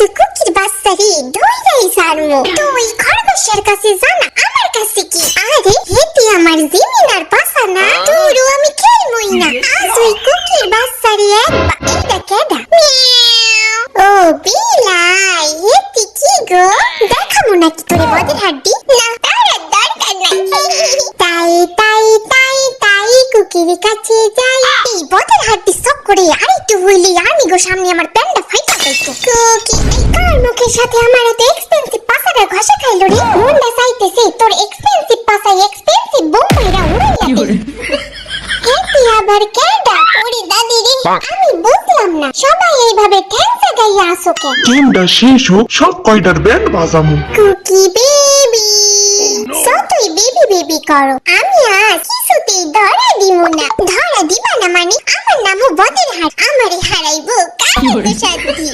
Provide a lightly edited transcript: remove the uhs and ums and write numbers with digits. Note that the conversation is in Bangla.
তো কুকির বাচ্চা রে ধইরাই সারমু। তুই খরগোশের কাছে জানা আমার কাছে কি? আরে হেতি আমার জিমিনার পাশা না, তোরও আমি খেলমই না। আজ ওই কুকির বাচ্চা রে একবার এটা কেডা? ও বিলাই, হেতি কি গো? দেখামু নাকি তোরে বদের হাড্ডি? না তার দরকার নাই। তাই তাই তাই তাই কুকির কাছে যাই, এই বদের হাড্ডি সব করে আর একটু হইলে আমি গো সামনে আমার প্যান্ডা ফাইটা যাইতো। কুকি এই কার মুখের সাথে আমার এত এক্সপেন্সিভ পাসাটা ঘষা খাইলো রে? মনটা চাইতেছে তোর এক্সপেন্সিভ পাসায় এক্সপেন্সিভ বোমাইরা উড়াইয়া দে। হেতি আবার কেডা? ওরে দাদি রে, আমি বুঝলাম না সবাই এইভাবে ঠ্যাংসা গাইয়া আসো কেন? গেমটা শেষ হোক, সব কয়টার ব্যান্ড বাজামু। কুকি বেবি যতই বেবি বেবি করো, আমি আজ কিছুতেই ধরা দিমু না। ধরা দিবা না মানে আমার নামও বদের হাট, আমারে হারাইবো কার সাথে?